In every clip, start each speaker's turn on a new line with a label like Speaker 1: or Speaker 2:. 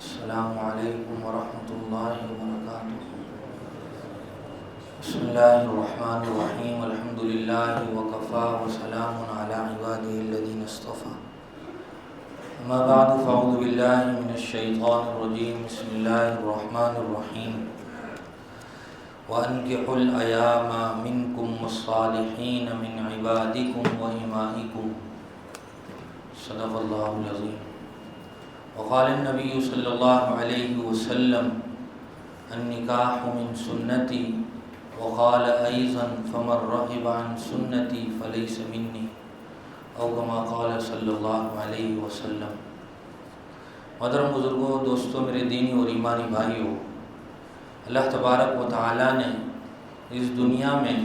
Speaker 1: السلام علیکم ورحمۃ اللہ وبرکاتہ۔ بسم اللہ الرحمن الرحیم، الحمد للہ وکفیٰ وسلام علی عبادہ الذین اصطفیٰ، اما بعد فاعوذ باللہ من الشیطان الرجیم، بسم اللہ الرحمن الرحیم۔ وَأَنكِحُوا الْأَيَامَ مِنكُمْ وَالصَّالِحِينَ مِنْ عِبَادِكُمْ وَإِمَائِكُمْ، صدق اللہ العظیم۔ وقال النبی صلی اللہ علیہ وسلم النکاح من سنتی، وقال ایضا فمن رغب عن سنتی فلیس منی، او کما قال صلی اللہ علیہ وسلم۔ محترم بزرگوں، دوستوں، میرے دینی اور ایمانی بھائیوں، اللہ تبارک و تعالی نے اس دنیا میں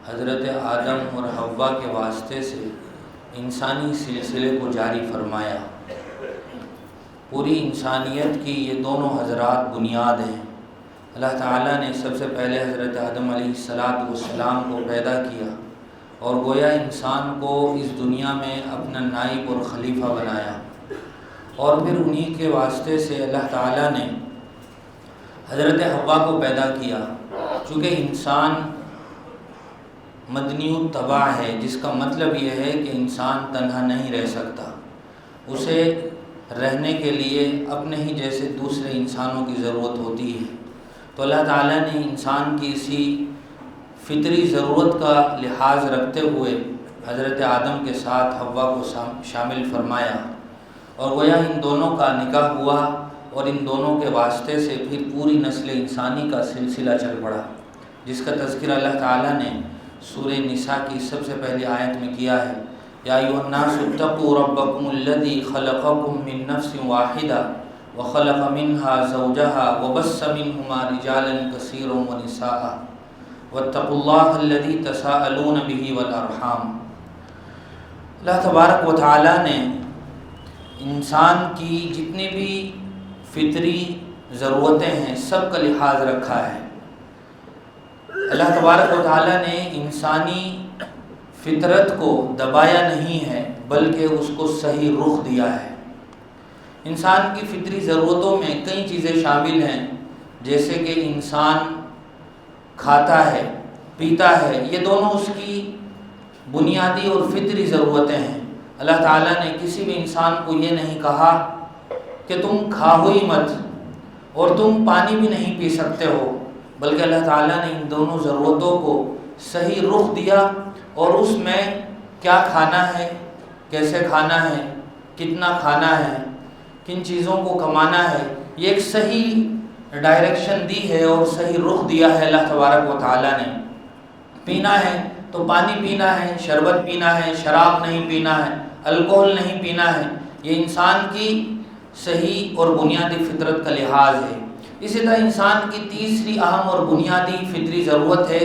Speaker 1: حضرت آدم اور حوا کے واسطے سے انسانی سلسلے کو جاری فرمایا۔ پوری انسانیت کی یہ دونوں حضرات بنیاد ہیں۔ اللہ تعالیٰ نے سب سے پہلے حضرت آدم علیہ السلام کو پیدا کیا اور گویا انسان کو اس دنیا میں اپنا نائب اور خلیفہ بنایا، اور پھر انہی کے واسطے سے اللہ تعالیٰ نے حضرت حوا کو پیدا کیا۔ چونکہ انسان مدنی الطبع ہے، جس کا مطلب یہ ہے کہ انسان تنہا نہیں رہ سکتا، اسے رہنے کے لیے اپنے ہی جیسے دوسرے انسانوں کی ضرورت ہوتی ہے۔ تو اللہ تعالیٰ نے انسان کی اسی فطری ضرورت کا لحاظ رکھتے ہوئے حضرت آدم کے ساتھ حوا کو شامل فرمایا، اور گویا ان دونوں کا نکاح ہوا، اور ان دونوں کے واسطے سے پھر پوری نسل انسانی کا سلسلہ چل پڑا، جس کا تذکرہ اللہ تعالیٰ نے سورہ نساء کی سب سے پہلی آیت میں کیا ہے۔ یا ایھا الناس اتقوا ربکم الذی خلقکم من نفس واحدہ وخلق منها زوجها وبث منہما رجالا کثیرا ونساء واتقوا اللہ الذی تساءلون به والارحام۔ اللہ تبارک و تعالی نے انسان کی جتنی بھی فطری ضرورتیں ہیں سب کا لحاظ رکھا ہے۔ اللہ تبارک و تعالی نے انسانی فطرت کو دبایا نہیں ہے، بلکہ اس کو صحیح رخ دیا ہے۔ انسان کی فطری ضرورتوں میں کئی چیزیں شامل ہیں، جیسے کہ انسان کھاتا ہے، پیتا ہے، یہ دونوں اس کی بنیادی اور فطری ضرورتیں ہیں۔ اللہ تعالیٰ نے کسی بھی انسان کو یہ نہیں کہا کہ تم کھاؤ ہی مت اور تم پانی بھی نہیں پی سکتے ہو، بلکہ اللہ تعالیٰ نے ان دونوں ضرورتوں کو صحیح رخ دیا، اور اس میں کیا کھانا ہے، کیسے کھانا ہے، کتنا کھانا ہے، کن چیزوں کو کمانا ہے، یہ ایک صحیح ڈائریکشن دی ہے اور صحیح رخ دیا ہے اللہ تبارک و تعالیٰ نے۔ پینا ہے تو پانی پینا ہے، شربت پینا ہے، شراب نہیں پینا ہے، الکوہل نہیں پینا ہے، یہ انسان کی صحیح اور بنیادی فطرت کا لحاظ ہے۔ اسی طرح انسان کی تیسری اہم اور بنیادی فطری ضرورت ہے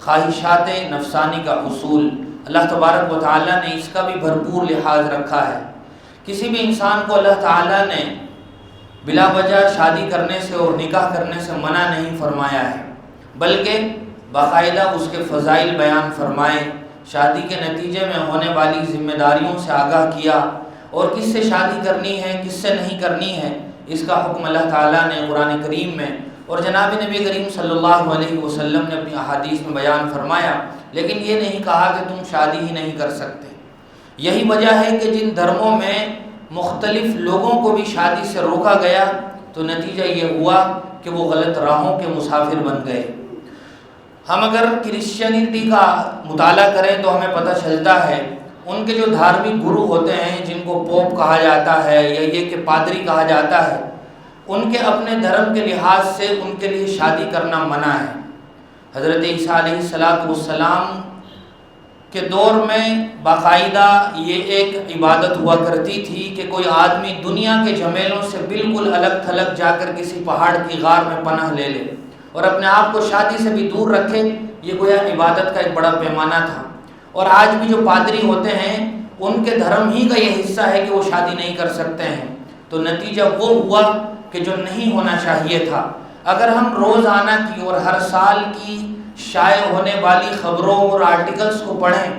Speaker 1: خواہشات نفسانی کا حصول۔ اللہ تبارک و تعالیٰ نے اس کا بھی بھرپور لحاظ رکھا ہے۔ کسی بھی انسان کو اللہ تعالیٰ نے بلا وجہ شادی کرنے سے اور نکاح کرنے سے منع نہیں فرمایا ہے، بلکہ باقاعدہ اس کے فضائل بیان فرمائے، شادی کے نتیجے میں ہونے والی ذمہ داریوں سے آگاہ کیا، اور کس سے شادی کرنی ہے، کس سے نہیں کرنی ہے، اس کا حکم اللہ تعالیٰ نے قرآن کریم میں اور جناب نبی کریم صلی اللہ علیہ وسلم نے اپنی احادیث میں بیان فرمایا۔ لیکن یہ نہیں کہا کہ تم شادی ہی نہیں کر سکتے۔ یہی وجہ ہے کہ جن دھرموں میں مختلف لوگوں کو بھی شادی سے روکا گیا تو نتیجہ یہ ہوا کہ وہ غلط راہوں کے مسافر بن گئے۔ ہم اگر کرسچینٹی کا مطالعہ کریں تو ہمیں پتہ چلتا ہے ان کے جو دھارمک گرو ہوتے ہیں، جن کو پوپ کہا جاتا ہے یا یہ کہ پادری کہا جاتا ہے، ان کے اپنے دھرم کے لحاظ سے ان کے لیے شادی کرنا منع ہے۔ حضرت عیسیٰ علیہ السلام کے دور میں باقاعدہ یہ ایک عبادت ہوا کرتی تھی کہ کوئی آدمی دنیا کے جھمیلوں سے بالکل الگ تھلگ جا کر کسی پہاڑ کی غار میں پناہ لے لے اور اپنے آپ کو شادی سے بھی دور رکھے، یہ گویا عبادت کا ایک بڑا پیمانہ تھا۔ اور آج بھی جو پادری ہوتے ہیں ان کے دھرم ہی کا یہ حصہ ہے کہ وہ شادی نہیں کر سکتے ہیں۔ تو نتیجہ وہ ہوا کہ جو نہیں ہونا چاہیے تھا۔ اگر ہم روزانہ کی اور ہر سال کی شائع ہونے والی خبروں اور آرٹیکلز کو پڑھیں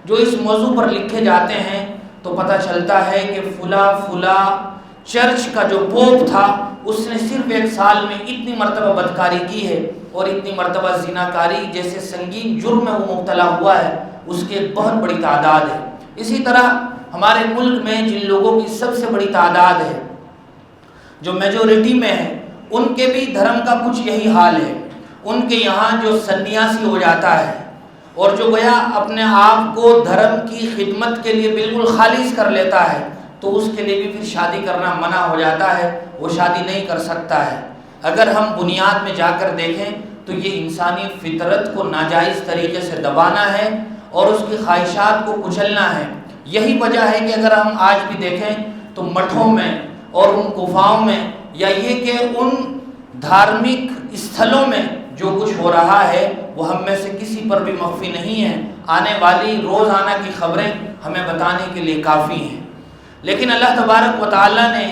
Speaker 1: جو اس موضوع پر لکھے جاتے ہیں تو پتہ چلتا ہے کہ فلاں چرچ کا جو پوپ تھا اس نے صرف 1 سال میں اتنی مرتبہ بدکاری کی ہے اور اتنی مرتبہ زناکاری جیسے سنگین جرم میں وہ مبتلا ہوا ہے، اس کی ایک بہت بڑی تعداد ہے۔ اسی طرح ہمارے ملک میں جن لوگوں کی سب سے بڑی تعداد ہے، جو میجورٹی میں ہے، ان کے بھی دھرم کا کچھ یہی حال ہے۔ ان کے یہاں جو سنیاسی ہو جاتا ہے اور جو گویا اپنے آپ کو دھرم کی خدمت کے لیے بالکل خالص کر لیتا ہے، تو اس کے لیے بھی پھر شادی کرنا منع ہو جاتا ہے، وہ شادی نہیں کر سکتا ہے۔ اگر ہم بنیاد میں جا کر دیکھیں تو یہ انسانی فطرت کو ناجائز طریقے سے دبانا ہے اور اس کی خواہشات کو کچلنا ہے۔ یہی وجہ ہے کہ اگر ہم آج بھی دیکھیں تو مٹھوں میں اور ان گفاؤں میں، یا یہ کہ ان دھارمک استھلوں میں جو کچھ ہو رہا ہے وہ ہم میں سے کسی پر بھی مخفی نہیں ہے۔ آنے والی روزانہ کی خبریں ہمیں بتانے کے لیے کافی ہیں۔ لیکن اللہ تبارک و تعالیٰ نے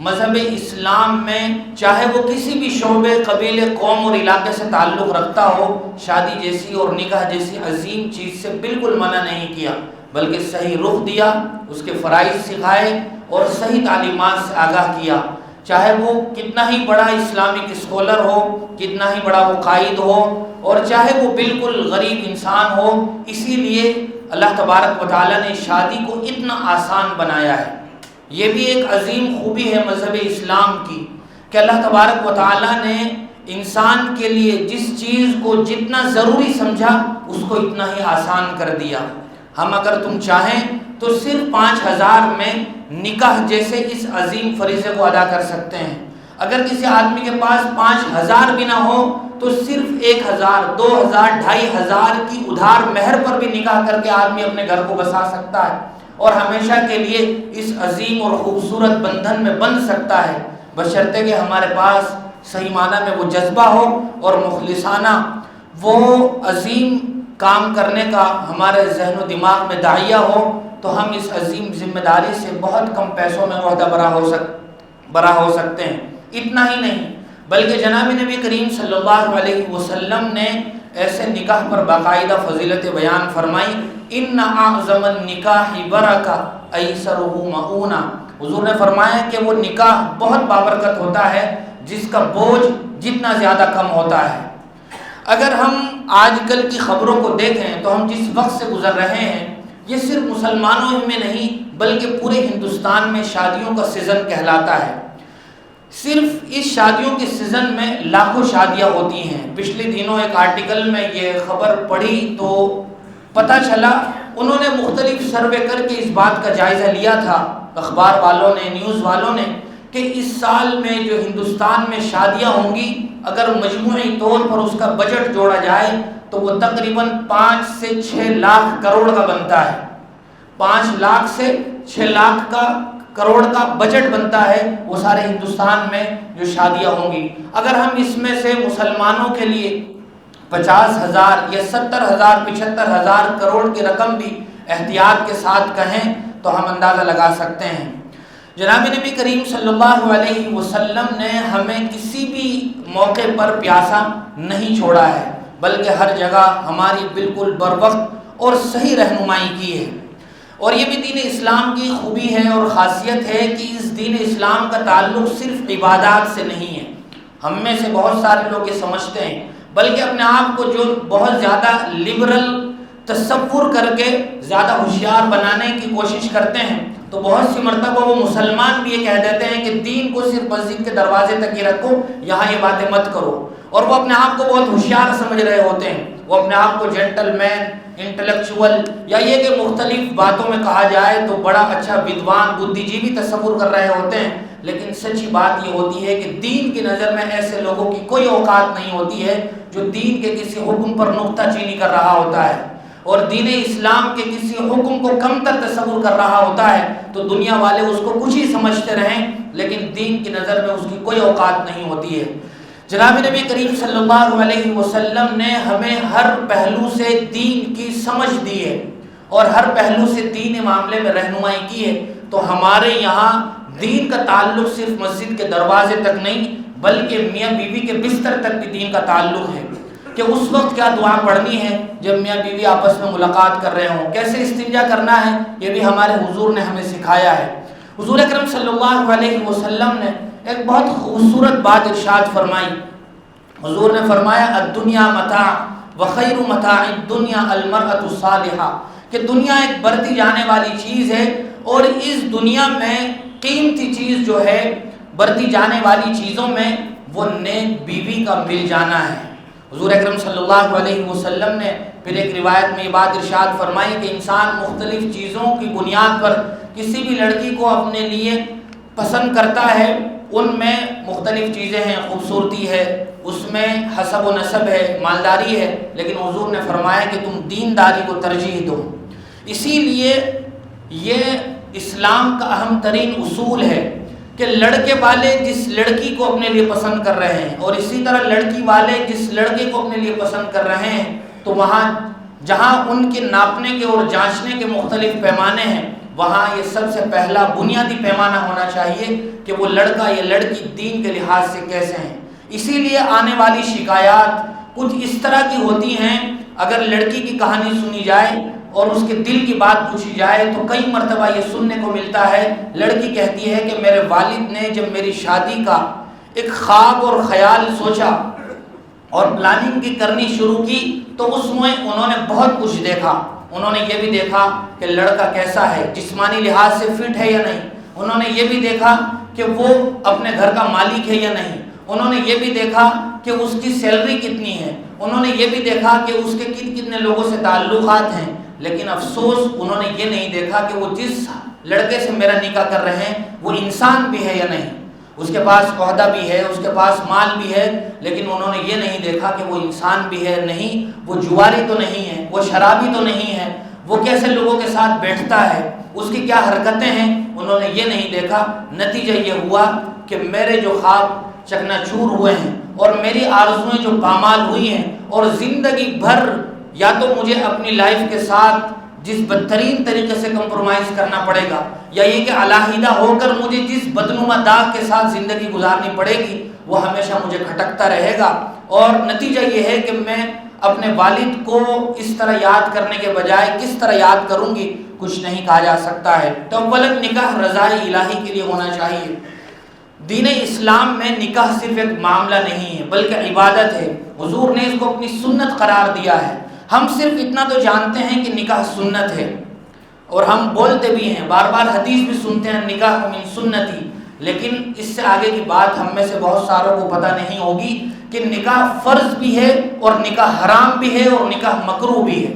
Speaker 1: مذہب اسلام میں چاہے وہ کسی بھی شعبے، قبیلے، قوم اور علاقے سے تعلق رکھتا ہو، شادی جیسی اور نکاح جیسی عظیم چیز سے بالکل منع نہیں کیا، بلکہ صحیح رخ دیا، اس کے فرائض سکھائے اور صحیح تعلیمات سے آگاہ کیا۔ چاہے وہ کتنا ہی بڑا اسلامک اسکالر ہو، کتنا ہی بڑا وہ قائد ہو، اور چاہے وہ بالکل غریب انسان ہو، اسی لیے اللہ تبارک و تعالیٰ نے شادی کو اتنا آسان بنایا ہے۔ یہ بھی ایک عظیم خوبی ہے مذہب اسلام کی کہ اللہ تبارک و تعالیٰ نے انسان کے لیے جس چیز کو جتنا ضروری سمجھا اس کو اتنا ہی آسان کر دیا۔ ہم اگر تم چاہیں تو صرف 5000 میں نکاح جیسے اس عظیم فریضے کو ادا کر سکتے ہیں۔ اگر کسی آدمی کے پاس 5000 بھی نہ ہو تو صرف 1000، 2000، 2500 کی ادھار مہر پر بھی نکاح کر کے آدمی اپنے گھر کو بسا سکتا ہے اور ہمیشہ کے لیے اس عظیم اور خوبصورت بندھن میں بندھ سکتا ہے، بشرطے کہ ہمارے پاس صحیح معنی میں وہ جذبہ ہو اور مخلصانہ وہ عظیم کام کرنے کا ہمارے ذہن و دماغ میں داعیہ ہو، تو ہم اس عظیم ذمہ داری سے بہت کم پیسوں میں عہدہ برا ہو سکتے ہیں۔ اتنا ہی نہیں بلکہ جناب نبی کریم صلی اللہ علیہ وسلم نے ایسے نکاح پر باقاعدہ فضیلت بیان فرمائی۔ ان اعظم النکاح برکہ ایسرہ مؤونہ، حضور نے فرمایا کہ وہ نکاح بہت بابرکت ہوتا ہے جس کا بوجھ جتنا زیادہ کم ہوتا ہے۔ اگر ہم آج کل کی خبروں کو دیکھیں تو ہم جس وقت سے گزر رہے ہیں، یہ صرف مسلمانوں میں نہیں بلکہ پورے ہندوستان میں شادیوں کا سیزن کہلاتا ہے۔ صرف اس شادیوں کے سیزن میں لاکھوں شادیاں ہوتی ہیں۔ پچھلے دنوں ایک آرٹیکل میں یہ خبر پڑھی تو پتہ چلا، انہوں نے مختلف سروے کر کے اس بات کا جائزہ لیا تھا، اخبار والوں نے، نیوز والوں نے، کہ اس سال میں جو ہندوستان میں شادیاں ہوں گی اگر مجموعی طور پر اس کا بجٹ جوڑا جائے تو وہ تقریباً 5 سے 6 لاکھ کروڑ کا بنتا ہے۔ 5 لاکھ سے 6 لاکھ کا کروڑ کا بجٹ بنتا ہے وہ سارے ہندوستان میں جو شادیاں ہوں گی۔ اگر ہم اس میں سے مسلمانوں کے لیے 50,000 یا 70,000 75,000 کروڑ کی رقم بھی احتیاط کے ساتھ کہیں تو ہم اندازہ لگا سکتے ہیں۔ جناب نبی کریم صلی اللہ علیہ وسلم نے ہمیں کسی بھی موقع پر پیاسا نہیں چھوڑا ہے، بلکہ ہر جگہ ہماری بالکل بروقت اور صحیح رہنمائی کی ہے۔ اور یہ بھی دین اسلام کی خوبی ہے اور خاصیت ہے کہ اس دین اسلام کا تعلق صرف عبادات سے نہیں ہے۔ ہم میں سے بہت سارے لوگ یہ سمجھتے ہیں، بلکہ اپنے آپ کو جو بہت زیادہ لبرل تصور کر کے زیادہ ہوشیار بنانے کی کوشش کرتے ہیں، تو بہت سی مرتبہ وہ مسلمان بھی یہ کہہ دیتے ہیں کہ دین کو صرف مسجد کے دروازے تک ہی رکھو، یہاں یہ باتیں مت کرو، اور وہ اپنے آپ کو بہت ہوشیار سمجھ رہے ہوتے ہیں۔ وہ اپنے آپ کو جینٹل مین، انٹلیکچوئل، یا یہ کہ مختلف باتوں میں کہا جائے تو بڑا اچھا ودوان، بدھی جیوی تصور کر رہے ہوتے ہیں، لیکن سچی بات یہ ہوتی ہے کہ دین کی نظر میں ایسے لوگوں کی کوئی اوقات نہیں ہوتی ہے جو دین کے کسی حکم پر نکتہ چینی کر رہا ہوتا ہے اور دین اسلام کے کسی حکم کو کم تر تصور کر رہا ہوتا ہے، تو دنیا والے اس کو کچھ ہی سمجھتے رہیں، لیکن دین کی نظر میں اس کی کوئی اوقات نہیں ہوتی ہے۔ جناب نبی کریم صلی اللہ علیہ وسلم نے ہمیں ہر پہلو سے دین کی سمجھ دی ہے اور ہر پہلو سے دین معاملے میں رہنمائی کی ہے۔ تو ہمارے یہاں دین کا تعلق صرف مسجد کے دروازے تک نہیں بلکہ میاں بیوی کے بستر تک بھی دین کا تعلق ہے، کہ اس وقت کیا دعا پڑھنی ہے جب میاں بیوی آپس میں ملاقات کر رہے ہوں، کیسے استنجا کرنا ہے، یہ بھی ہمارے حضور نے ہمیں سکھایا ہے۔ حضور اکرم صلی اللہ علیہ وسلم نے ایک بہت خوبصورت بات ارشاد فرمائی. حضور نے فرمایا الدنیا متاع وخیر متاع الدنیا المرأة الصالحہ، کہ دنیا ایک بڑھتی جانے والی چیز ہے اور اس دنیا میں قیمتی چیز جو ہے بڑھتی جانے والی چیزوں میں وہ نیک بیوی کا مل جانا ہے. حضور اکرم صلی اللہ علیہ وسلم نے پھر ایک روایت میں یہ بات ارشاد فرمائی کہ انسان مختلف چیزوں کی بنیاد پر کسی بھی لڑکی کو اپنے لیے پسند کرتا ہے. ان میں مختلف چیزیں ہیں، خوبصورتی ہے، اس میں حسب و نسب ہے، مالداری ہے، لیکن حضور نے فرمایا کہ تم دینداری کو ترجیح دو. اسی لیے یہ اسلام کا اہم ترین اصول ہے کہ لڑکے والے جس لڑکی کو اپنے لیے پسند کر رہے ہیں اور اسی طرح لڑکی والے جس لڑکے کو اپنے لیے پسند کر رہے ہیں، تو وہاں جہاں ان کے ناپنے کے اور جانچنے کے مختلف پیمانے ہیں، وہاں یہ سب سے پہلا بنیادی پیمانہ ہونا چاہیے کہ وہ لڑکا یا لڑکی دین کے لحاظ سے کیسے ہیں. اسی لیے آنے والی شکایات کچھ اس طرح کی ہوتی ہیں. اگر لڑکی کی کہانی سنی جائے اور اس کے دل کی بات پوچھی جائے تو کئی مرتبہ یہ سننے کو ملتا ہے، لڑکی کہتی ہے کہ میرے والد نے جب میری شادی کا ایک خواب اور خیال سوچا اور پلاننگ کی کرنی شروع کی تو اس میں انہوں نے بہت کچھ دیکھا. انہوں نے یہ بھی دیکھا کہ لڑکا کیسا ہے، جسمانی لحاظ سے فٹ ہے یا نہیں. انہوں نے یہ بھی دیکھا کہ وہ اپنے گھر کا مالک ہے یا نہیں. انہوں نے یہ بھی دیکھا کہ اس کی سیلری کتنی ہے. انہوں نے یہ بھی دیکھا کہ اس کے کتنے لوگوں سے تعلقات ہیں. لیکن افسوس انہوں نے یہ نہیں دیکھا کہ وہ جس لڑکے سے میرا نکاح کر رہے ہیں وہ انسان بھی ہے یا نہیں. اس کے پاس عہدہ بھی ہے، اس کے پاس مال بھی ہے، لیکن انہوں نے یہ نہیں دیکھا کہ وہ انسان بھی ہے نہیں، وہ جواری تو نہیں ہے، وہ شرابی تو نہیں ہے، وہ کیسے لوگوں کے ساتھ بیٹھتا ہے، اس کی کیا حرکتیں ہیں. انہوں نے یہ نہیں دیکھا. نتیجہ یہ ہوا کہ میرے جو خواب چکنا چور ہوئے ہیں اور میری آرزوئیں جو پامال ہوئی ہیں اور زندگی بھر یا تو مجھے اپنی لائف کے ساتھ جس بدترین طریقے سے کمپرومائز کرنا پڑے گا، یا یہ کہ علیحدہ ہو کر مجھے جس بدنما داغ کے ساتھ زندگی گزارنی پڑے گی وہ ہمیشہ مجھے کھٹکتا رہے گا. اور نتیجہ یہ ہے کہ میں اپنے والد کو اس طرح یاد کرنے کے بجائے کس طرح یاد کروں گی، کچھ نہیں کہا جا سکتا ہے. تو اولاً نکاح رضائے الہی کے لیے ہونا چاہیے. دین اسلام میں نکاح صرف ایک معاملہ نہیں ہے بلکہ عبادت ہے. حضور نے اس کو اپنی سنت قرار دیا ہے. ہم صرف اتنا تو جانتے ہیں کہ نکاح سنت ہے اور ہم بولتے بھی ہیں، بار بار حدیث بھی سنتے ہیں نکاح من سنتی، لیکن اس سے آگے کی بات ہم میں سے بہت ساروں کو پتہ نہیں ہوگی کہ نکاح فرض بھی ہے اور نکاح حرام بھی ہے اور نکاح مکروہ بھی ہے.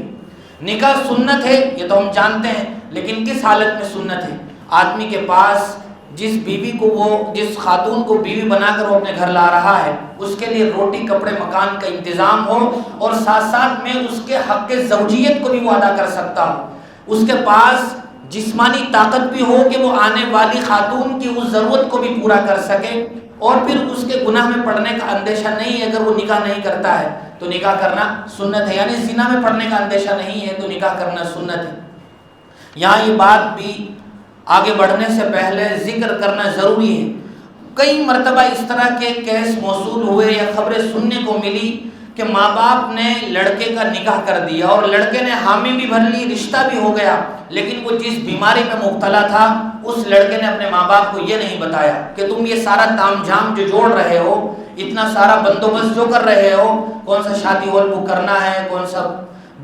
Speaker 1: نکاح سنت ہے یہ تو ہم جانتے ہیں، لیکن کس حالت میں سنت ہے؟ آدمی کے پاس جس بیوی کو جس خاتون کو بیوی بنا کر وہ اپنے گھر لا رہا ہے اس کے لیے روٹی کپڑے مکان کا انتظام ہو اور ساتھ ساتھ میں اس کے حق زوجیت کو بھی وہ ادا کر سکتا ہو. اس کے پاس جسمانی طاقت بھی ہو کہ وہ آنے والی خاتون کی اس ضرورت کو بھی پورا کر سکے، اور پھر اس کے گناہ میں پڑنے کا اندیشہ نہیں ہے. اگر وہ نکاح نہیں کرتا ہے تو نکاح کرنا سنت ہے، یعنی زنا میں پڑنے کا اندیشہ نہیں ہے تو نکاح کرنا سنت ہے. یہاں یہ بات بھی آگے بڑھنے سے پہلے ذکر کرنا ضروری ہے. کئی مرتبہ اس طرح کے کیس موصول ہوئے یا خبریں سننے کو ملی کہ ماں باپ نے لڑکے کا نکاح کر دیا اور لڑکے نے حامی بھی بھر لی، رشتہ بھی ہو گیا، لیکن وہ جس بیماری میں مبتلا تھا اس لڑکے نے اپنے ماں باپ کو یہ نہیں بتایا کہ تم یہ سارا تام جھام جو جوڑ رہے ہو، اتنا سارا بندوبست جو کر رہے ہو، کون سا شادی ہال بک کرنا ہے، کون سا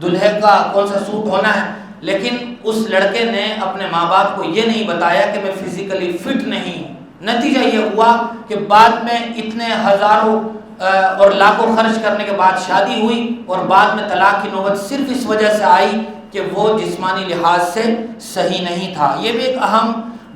Speaker 1: دلہے کا کون سا سوٹ ہونا ہے، لیکن اس لڑکے نے اپنے ماں باپ کو یہ نہیں بتایا کہ میں فزیکلی فٹ نہیں ہوں. نتیجہ یہ ہوا کہ بعد میں اتنے ہزاروں اور لاکھوں خرچ کرنے کے بعد شادی ہوئی اور بعد میں طلاق کی نوبت صرف اس وجہ سے آئی کہ وہ جسمانی لحاظ سے صحیح نہیں تھا. یہ بھی ایک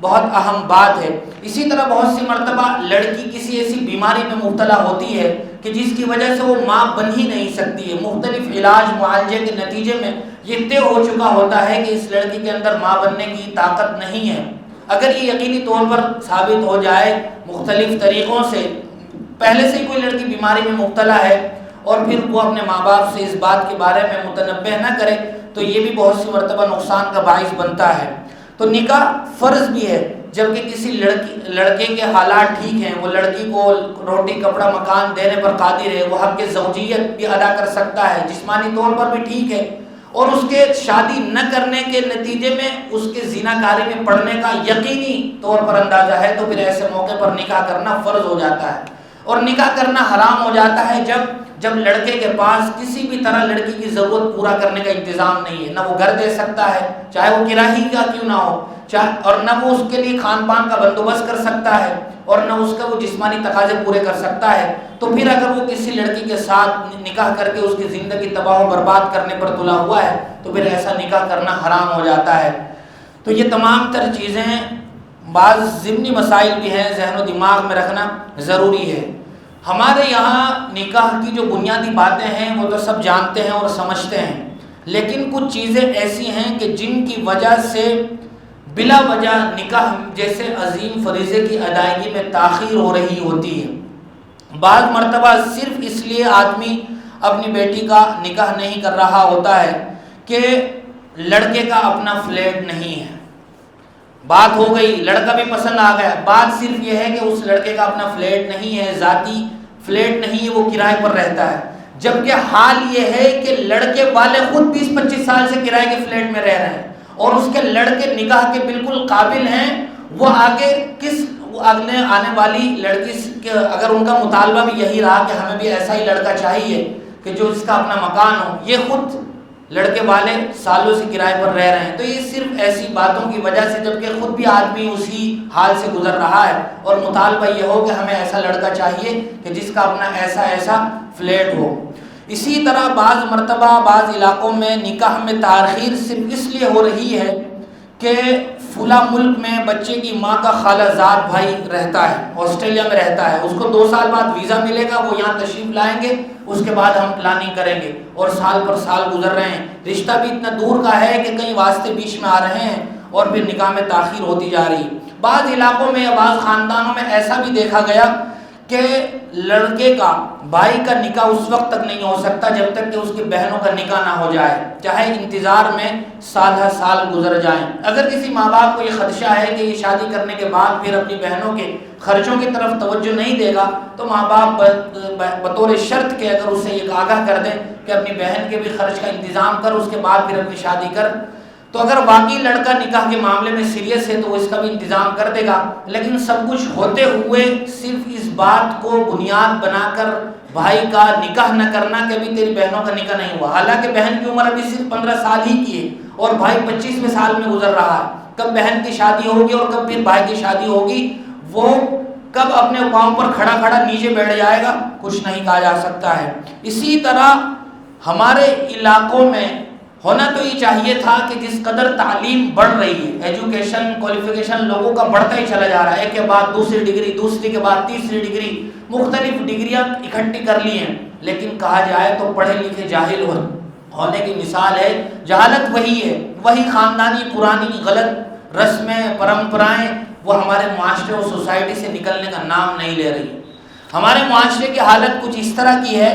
Speaker 1: بہت اہم بات ہے. اسی طرح بہت سی مرتبہ لڑکی کسی ایسی بیماری میں مبتلا ہوتی ہے کہ جس کی وجہ سے وہ ماں بن ہی نہیں سکتی ہے. مختلف علاج معالجے کے نتیجے میں یہ طے ہو چکا ہوتا ہے کہ اس لڑکی کے اندر ماں بننے کی طاقت نہیں ہے. اگر یہ یقینی طور پر ثابت ہو جائے مختلف طریقوں سے، پہلے سے ہی کوئی لڑکی بیماری میں مبتلا ہے اور پھر وہ اپنے ماں باپ سے اس بات کے بارے میں متنبہ نہ کرے تو یہ بھی بہت سی مرتبہ نقصان کا باعث بنتا ہے. تو نکاح فرض بھی ہے، جبکہ کسی لڑکے کے حالات ٹھیک ہیں، وہ لڑکی کو روٹی کپڑا مکان دینے پر قادر ہے، وہ حق زوجیت بھی ادا کر سکتا ہے، جسمانی طور پر بھی ٹھیک ہے، اور اس کے شادی نہ کرنے کے نتیجے میں اس کے زناکاری میں پڑنے کا یقینی طور پر اندازہ ہے، تو پھر ایسے موقع پر نکاح کرنا فرض ہو جاتا ہے، اور نکاح کرنا حرام ہو جاتا ہے جب لڑکے کے پاس کسی بھی طرح لڑکی کی ضرورت پورا کرنے کا انتظام نہیں ہے، نہ وہ گھر دے سکتا ہے چاہے وہ کرایہ کا کیوں نہ ہو، اور نہ وہ اس کے لیے کھان پان کا بندوبست کر سکتا ہے، اور نہ اس کا وہ جسمانی تقاضے پورے کر سکتا ہے، تو پھر اگر وہ کسی لڑکی کے ساتھ نکاح کر کے اس کی زندگی تباہ و برباد کرنے پر تلا ہوا ہے تو پھر ایسا نکاح کرنا حرام ہو جاتا ہے۔ تو یہ تمام تر چیزیں بعض ضمنی مسائل بھی ہیں، ذہن و دماغ میں رکھنا ضروری ہے۔ ہمارے یہاں نکاح کی جو بنیادی باتیں ہیں وہ تو سب جانتے ہیں اور سمجھتے ہیں، لیکن کچھ چیزیں ایسی ہیں کہ جن کی وجہ سے بلا وجہ نکاح جیسے عظیم فریضے کی ادائیگی میں تاخیر ہو رہی ہوتی ہے۔ بعض مرتبہ صرف اس لیے آدمی اپنی بیٹی کا نکاح نہیں کر رہا ہوتا ہے کہ لڑکے کا اپنا فلیٹ نہیں ہے، بات ہو گئی، لڑکا بھی پسند آ گیا، بات صرف یہ ہے کہ اس لڑکے کا اپنا فلیٹ نہیں ہے، ذاتی فلیٹ نہیں ہے، وہ کرائے پر رہتا ہے، جبکہ حال یہ ہے کہ لڑکے والے خود 20-25 سال سے کرائے کے فلیٹ میں رہ رہے ہیں، اور اس کے لڑکے نکاح کے بالکل قابل ہیں، وہ آگے اگلے آنے والی لڑکی اگر ان کا مطالبہ بھی یہی رہا کہ ہمیں بھی ایسا ہی لڑکا چاہیے کہ جو اس کا اپنا مکان ہو، یہ خود لڑکے والے سالوں سے کرائے پر رہ رہے ہیں، تو یہ صرف ایسی باتوں کی وجہ سے، جبکہ خود بھی آدمی اسی حال سے گزر رہا ہے اور مطالبہ یہ ہو کہ ہمیں ایسا لڑکا چاہیے کہ جس کا اپنا ایسا فلیٹ ہو۔ اسی طرح بعض مرتبہ بعض علاقوں میں نکاح میں تاخیر صرف اس لیے ہو رہی ہے کہ فلاں ملک میں بچے کی ماں کا خالہ زاد بھائی رہتا ہے، آسٹریلیا میں رہتا ہے، اس کو 2 سال بعد ویزا ملے گا، وہ یہاں تشریف لائیں گے، اس کے بعد ہم پلاننگ کریں گے، اور سال پر سال گزر رہے ہیں، رشتہ بھی اتنا دور کا ہے کہ کئی واسطے بیچ میں آ رہے ہیں اور پھر نکاح میں تاخیر ہوتی جا رہی ہے۔ بعض علاقوں میں یا بعض خاندانوں میں ایسا بھی دیکھا گیا کہ لڑکے کا بھائی کا نکاح اس وقت تک نہیں ہو سکتا جب تک کہ اس کی بہنوں کا نکاح نہ ہو جائے، چاہے انتظار میں سال گزر جائیں۔ اگر کسی ماں باپ کو یہ خدشہ ہے کہ یہ شادی کرنے کے بعد پھر اپنی بہنوں کے خرچوں کی طرف توجہ نہیں دے گا، تو ماں باپ بطور شرط کے اگر اسے یہ آگاہ کر دیں کہ اپنی بہن کے بھی خرچ کا انتظام کر، اس کے بعد پھر اپنی شادی کر، تو اگر واقعی لڑکا نکاح کے معاملے میں سیریس ہے تو وہ اس کا بھی انتظام کر دے گا۔ لیکن سب کچھ ہوتے ہوئے صرف اس بات کو بنیاد بنا کر بھائی کا نکاح نہ کرنا کہ ابھی تیری بہنوں کا نکاح نہیں ہوا، حالانکہ بہن کی عمر ابھی صرف 15 سال ہی کی ہے اور بھائی 25ویں سال میں گزر رہا ہے، کب بہن کی شادی ہوگی اور کب پھر بھائی کی شادی ہوگی، وہ کب اپنے پاؤں پر کھڑا نیچے بیٹھ جائے گا، کچھ نہیں کہا جا سکتا ہے۔ اسی طرح ہمارے علاقوں میں ہونا تو یہ چاہیے تھا کہ جس قدر تعلیم بڑھ رہی ہے، ایجوکیشن کوالیفیکیشن لوگوں کا بڑھتا ہی چلا جا رہا ہے، ایک کے بعد دوسری ڈگری، دوسری کے بعد تیسری ڈگری، مختلف ڈگریاں اکٹھی کر لی ہیں، لیکن کہا جائے تو پڑھے لکھے جاہل ہونے کی مثال ہے، جہالت وہی ہے، وہی خاندانی پرانی غلط رسمیں پرمپرائیں وہ ہمارے معاشرے اور سوسائٹی سے نکلنے کا نام نہیں لے رہی۔ ہمارے معاشرے کی حالت کچھ اس طرح کی ہے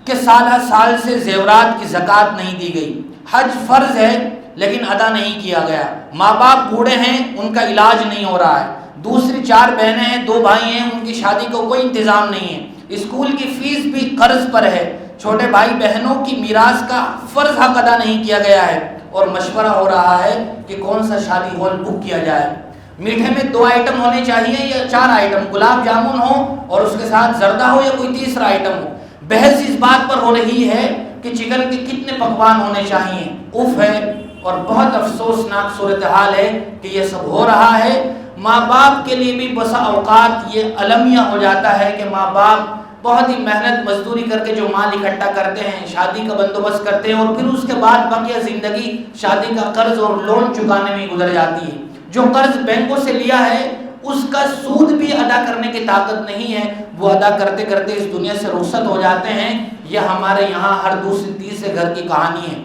Speaker 1: کہ سال سے زیورات کی زکوٰۃ نہیں دی گئی، حج فرض ہے لیکن ادا نہیں کیا گیا، ماں باپ بوڑھے ہیں ان کا علاج نہیں ہو رہا ہے، دوسری 4 بہنیں ہیں 2 بھائی ہیں ان کی شادی کو کوئی انتظام نہیں ہے، اسکول کی فیس بھی قرض پر ہے، چھوٹے بھائی بہنوں کی میراث کا فرض حق ادا نہیں کیا گیا ہے، اور مشورہ ہو رہا ہے کہ کون سا شادی ہال بک کیا جائے۔ میٹھے میں 2 آئٹم ہونے چاہیے یا 4 آئٹم، گلاب جامن ہو اور اس کے ساتھ زردہ ہو یا کوئی تیسرا آئٹم ہو۔ بحث اس بات پر ہو رہی ہے کہ چکن کے کتنے پکوان ہونے چاہیے، اف ہے، اور بہت افسوسناک صورتحال ہے کہ یہ سب ہو رہا ہے۔ ماں باپ کے لیے بھی بسا اوقات یہ المیہ ہو جاتا ہے کہ ماں باپ بہت ہی محنت مزدوری کر کے جو مال اکٹھا کرتے ہیں، شادی کا بندوبست کرتے ہیں، اور پھر اس کے بعد بقیہ زندگی شادی کا قرض اور لون چکانے میں گزر جاتی ہے۔ جو قرض بینکوں سے لیا ہے اس کا سود بھی ادا کرنے کی طاقت نہیں ہے، وہ ادا کرتے کرتے اس دنیا سے رخصت ہو جاتے ہیں۔ یہ ہمارے یہاں ہر دوسری تیسرے گھر کی کہانی ہے۔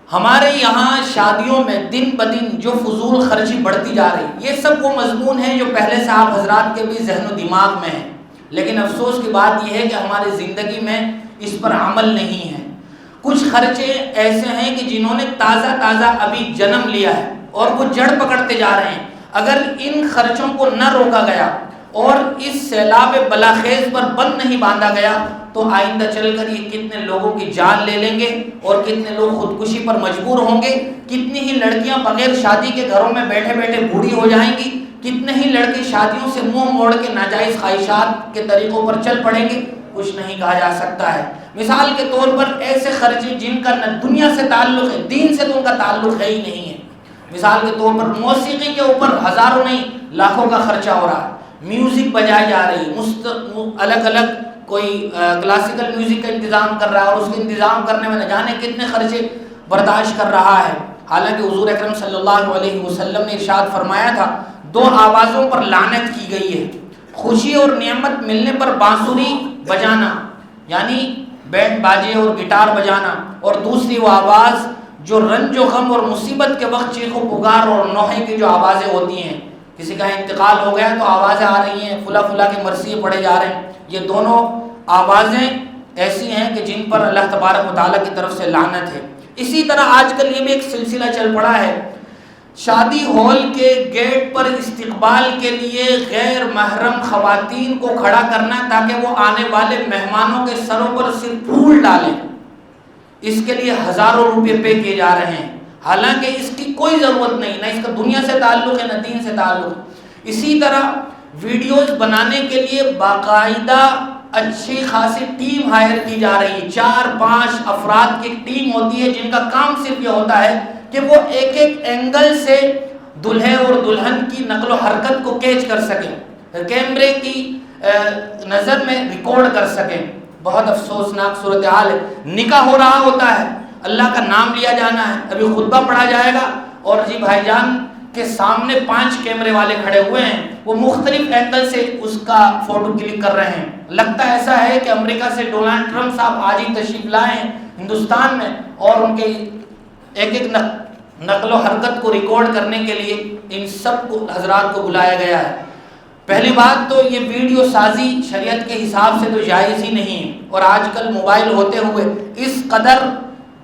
Speaker 1: ہمارے یہاں شادیوں میں دن بدن جو فضول خرچی بڑھتی جا رہی، یہ سب وہ مضمون ہیں جو پہلے سے آپ حضرات کے بھی ذہن و دماغ میں ہیں، لیکن افسوس کی بات یہ ہے کہ ہماری زندگی میں اس پر عمل نہیں ہے۔ کچھ خرچے ایسے ہیں کہ جنہوں نے تازہ ابھی جنم لیا ہے اور وہ جڑ پکڑتے جا رہے ہیں، اگر ان خرچوں کو نہ روکا گیا اور اس سیلاب بلاخیز پر بند نہیں باندھا گیا تو آئندہ چل کر یہ کتنے لوگوں کی جان لے لیں گے اور کتنے لوگ خودکشی پر مجبور ہوں گے، کتنی ہی لڑکیاں بغیر شادی کے گھروں میں بیٹھے بیٹھے بوڑھی ہو جائیں گی، کتنے ہی لڑکے شادیوں سے منہ موڑ کے ناجائز خواہشات کے طریقوں پر چل پڑیں گے، کچھ نہیں کہا جا سکتا ہے۔ مثال کے طور پر ایسے خرچے جن کا نہ دنیا سے تعلق ہے، دین سے تو ان کا تعلق ہے ہی نہیں ہے۔ مثال کے طور پر موسیقی کے اوپر ہزاروں نہیں لاکھوں کا خرچہ ہو رہا ہے، میوزک بجائی جا رہی ہے، الگ الگ کوئی کلاسیکل میوزک کا انتظام کر رہا ہے اور اس کے انتظام کرنے میں نہ جانے کتنے خرچے برداشت کر رہا ہے۔ حالانکہ حضور اکرم صلی اللہ علیہ وسلم نے ارشاد فرمایا تھا، دو آوازوں پر لعنت کی گئی ہے، خوشی اور نعمت ملنے پر بانسری بجانا یعنی بینڈ باجے اور گٹار بجانا، اور دوسری وہ آواز جو رنج و غم اور مصیبت کے وقت چیخ و پکار اور نوحے کی جو آوازیں ہوتی ہیں، کسی کا انتقال ہو گیا تو آوازیں آ رہی ہیں، فلاں فلاں کے مرثیے پڑھے جا رہے ہیں، یہ دونوں آوازیں ایسی ہیں کہ جن پر اللہ تبارک و تعالیٰ کی طرف سے لعنت ہے۔ اسی طرح آج کل یہ بھی ایک سلسلہ چل پڑا ہے، شادی ہال کے گیٹ پر استقبال کے لیے غیر محرم خواتین کو کھڑا کرنا تاکہ وہ آنے والے مہمانوں کے سروں پر صرف پھول ڈالیں، اس کے لیے ہزاروں روپے پے کیے جا رہے ہیں، حالانکہ اس کی کوئی ضرورت نہیں، نہ اس کا دنیا سے تعلق ہے نہ دین سے تعلق ہے۔ اسی طرح ویڈیوز بنانے کے لیے باقاعدہ اچھی خاصی ٹیم ہائر کی جا رہی ہے، 4-5 افراد کی ٹیم ہوتی ہے جن کا کام صرف یہ ہوتا ہے کہ وہ ایک ایک اینگل سے دلہے اور دلہن کی نقل و حرکت کو کیچ کر سکیں، کیمرے کی نظر میں ریکارڈ کر سکیں۔ بہت افسوسناک صورتحال ہے، نکاح ہو رہا ہوتا ہے، اللہ کا نام لیا جانا ہے، ابھی خطبہ پڑھا جائے گا اور جی بھائی جان کے سامنے 5 کیمرے والے کھڑے ہوئے ہیں، وہ مختلف اینگل سے اس کا فوٹو کلک کر رہے ہیں۔ لگتا ایسا ہے کہ امریکہ سے ڈونلڈ ٹرمپ صاحب آج ہی تشریف لائے ہیں ہندوستان میں اور ان کے ایک ایک نقل و حرکت کو ریکارڈ کرنے کے لیے ان سب کو حضرات کو بلایا گیا ہے۔ پہلی بات تو یہ ویڈیو سازی شریعت کے حساب سے تو جائز ہی نہیں ہے، اور آج کل موبائل ہوتے ہوئے اس قدر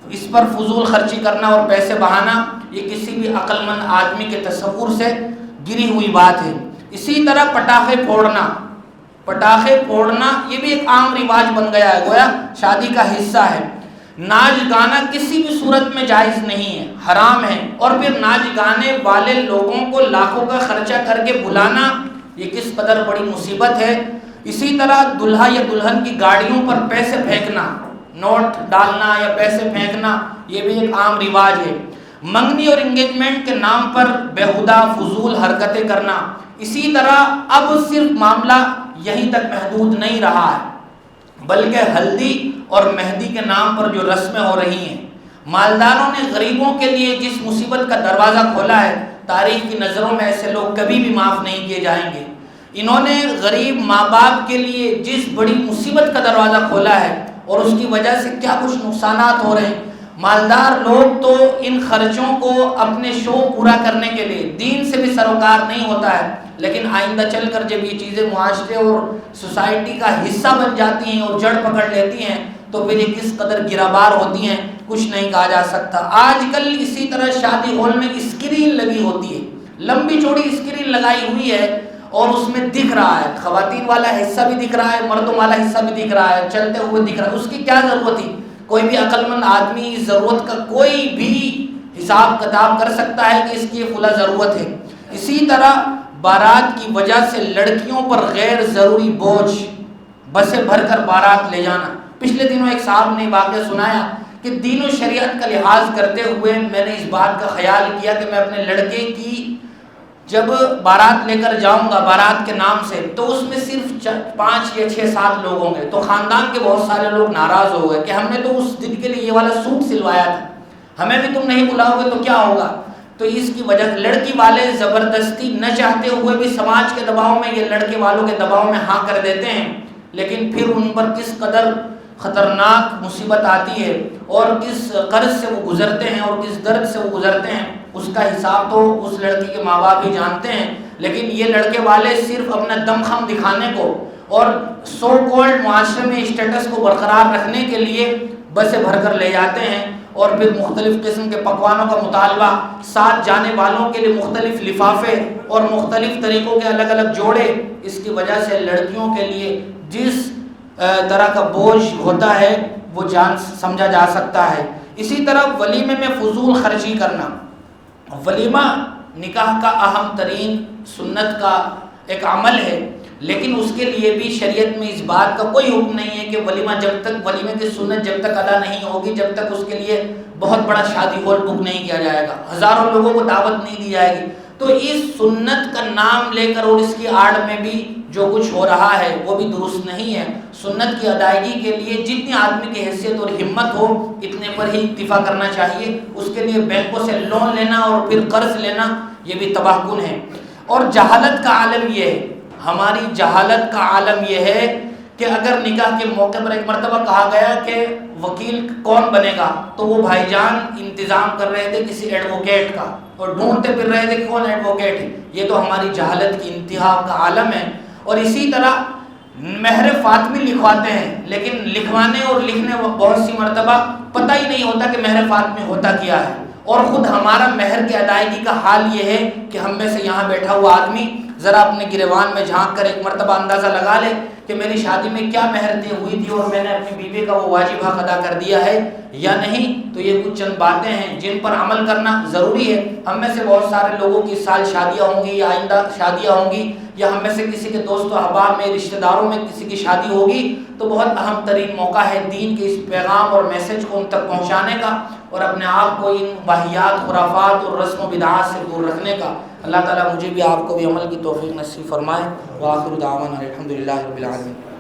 Speaker 1: اس پر فضول خرچی کرنا اور پیسے بہانا یہ کسی بھی عقل مند آدمی کے تصور سے گری ہوئی بات ہے۔ اسی طرح پٹاخے پھوڑنا یہ بھی ایک عام رواج بن گیا ہے، گویا شادی کا حصہ ہے۔ ناچ گانا کسی بھی صورت میں جائز نہیں ہے، حرام ہے، اور پھر ناچ گانے والے لوگوں کو لاکھوں کا خرچہ کر کے بلانا یہ کس قدر بڑی مصیبت ہے۔ اسی طرح دلہا یا دلہن کی گاڑیوں پر پیسے پھینکنا، نوٹ ڈالنا یا پیسے پھینکنا یہ بھی ایک عام رواج ہے۔ منگنی اور انگیجمنٹ کے نام پر بیہودہ فضول حرکتیں کرنا، اسی طرح اب صرف معاملہ یہیں تک محدود نہیں رہا ہے، بلکہ ہلدی اور مہندی کے نام پر جو رسمیں ہو رہی ہیں، مالداروں نے غریبوں کے لیے جس مصیبت کا دروازہ کھولا ہے، تاریخ کی نظروں میں ایسے لوگ کبھی بھی معاف نہیں کیے جائیں گے۔ انہوں نے غریب ماں باپ کے لیے جس بڑی مصیبت کا دروازہ کھولا ہے اور اس کی وجہ سے کیا کچھ نقصانات ہو رہے ہیں، مالدار لوگ تو ان خرچوں کو اپنے شوق پورا کرنے کے لیے دین سے بھی سروکار نہیں ہوتا ہے، لیکن آئندہ چل کر جب یہ چیزیں معاشرے اور سوسائٹی کا حصہ بن جاتی ہیں اور جڑ پکڑ لیتی ہیں تو پھر یہ کس قدر گرابار ہوتی ہیں کچھ نہیں کہا جا سکتا۔ آج کل اسی طرح شادی ہال میں اسکرین لگی ہوتی ہے، لمبی چوڑی اسکرین لگائی ہوئی ہے اور اس میں دکھ رہا ہے، خواتین والا حصہ بھی دکھ رہا ہے، مردوں والا حصہ بھی دکھ رہا ہے، چلتے ہوئے دکھ رہا ہے۔ اس کی کیا ضرورت تھی؟ کوئی بھی عقل مند آدمی اس ضرورت کا کوئی بھی حساب کتاب کر سکتا ہے کہ اس کی فلاں ضرورت ہے۔ اسی طرح بارات کی وجہ سے لڑکیوں پر غیر ضروری بوجھ، بسیں بھر کر بارات لے جانا۔ پچھلے دنوں ایک صاحب نے واقعہ سنایا کہ دین و شریعت کا لحاظ کرتے ہوئے میں نے اس بات کا خیال کیا کہ میں اپنے لڑکے کی جب بارات لے کر جاؤں گا بارات کے نام سے تو اس میں صرف 5 یا 6-7 لوگ ہوں گے، تو خاندان کے بہت سارے لوگ ناراض ہو گئے کہ ہم نے تو اس دن کے لیے یہ والا سوٹ سلوایا تھا، ہمیں بھی تم نہیں بلاؤ گے تو کیا ہوگا؟ تو اس کی وجہ لڑکی والے زبردستی نہ چاہتے ہوئے بھی سماج کے دباؤ میں یا لڑکے والوں کے دباؤ میں ہاں کر دیتے ہیں، لیکن پھر ان پر کس قدر خطرناک مصیبت آتی ہے اور کس قرض سے وہ گزرتے ہیں اور کس درد سے وہ گزرتے ہیں، اس کا حساب تو اس لڑکی کے ماں باپ بھی جانتے ہیں، لیکن یہ لڑکے والے صرف اپنا دم خم دکھانے کو اور سو کولڈ معاشرے میں اسٹیٹس کو برقرار رکھنے کے لیے بسیں بھر کر لے جاتے ہیں اور پھر مختلف قسم کے پکوانوں کا مطالبہ، ساتھ جانے والوں کے لیے مختلف لفافے اور مختلف طریقوں کے الگ الگ جوڑے۔ اس کی وجہ سے لڑکیوں کے لیے جس طرح کا بوجھ ہوتا ہے وہ جان سمجھا جا سکتا ہے۔ اسی طرح ولیمے میں فضول خرچی کرنا، ولیمہ نکاح کا اہم ترین سنت کا ایک عمل ہے، لیکن اس کے لیے بھی شریعت میں اس بات کا کوئی حکم نہیں ہے کہ ولیمے کی سنت جب تک ادا نہیں ہوگی جب تک اس کے لیے بہت بڑا شادی ہال بک نہیں کیا جائے گا، ہزاروں لوگوں کو دعوت نہیں دی جائے گی۔ تو اس سنت کا نام لے کر اور اس کی آڑ میں بھی جو کچھ ہو رہا ہے وہ بھی درست نہیں ہے۔ سنت کی ادائیگی کے لیے جتنی آدمی کی حیثیت اور ہمت ہو اتنے پر ہی اکتفا کرنا چاہیے، اس کے لیے بینکوں سے لون لینا اور پھر قرض لینا یہ بھی تباہ کن ہے۔ اور جہالت کا عالم یہ ہے، ہماری جہالت کا عالم یہ ہے کہ اگر نکاح کے موقع پر ایک مرتبہ کہا گیا کہ وکیل کون بنے گا، تو وہ بھائی جان انتظام کر رہے تھے کسی ایڈوکیٹ کا اور ڈھونڈتے پھر رہے تھے کہ کون ایڈوکیٹ ہے۔ یہ تو ہماری جہالت کی انتہا کا عالم ہے۔ اور اسی طرح مہر فاطمی لکھواتے ہیں، لیکن لکھوانے اور لکھنے بہت سی مرتبہ پتہ ہی نہیں ہوتا کہ مہر فاطمی ہوتا کیا ہے۔ اور خود ہمارا مہر کی ادائیگی کا حال یہ ہے کہ ہم میں سے یہاں بیٹھا ہوا آدمی ذرا اپنے گریبان میں جھانک کر ایک مرتبہ اندازہ لگا لے کہ میری شادی میں کیا مہر طے ہوئی تھی اور میں نے اپنی بیوی کا وہ واجب حق ادا کر دیا ہے یا نہیں۔ تو یہ کچھ چند باتیں ہیں جن پر عمل کرنا ضروری ہے۔ ہم میں سے بہت سارے لوگوں کی اس سال شادیاں ہوں گی یا آئندہ شادیاں ہوں گی، یا ہم میں سے کسی کے دوست و احباب میں رشتہ داروں میں کسی کی شادی ہوگی، تو بہت اہم ترین موقع ہے دین کے اس پیغام اور میسج کو ان تک پہنچانے کا اور اپنے آپ کو ان واہیات، خرافات اور رسم و بدعات سے دور رکھنے کا۔ اللہ تعالیٰ مجھے بھی آپ کو بھی عمل کی توفیق نصیب فرمائے۔ وآخر دعوانا الحمدللہ رب العالمین۔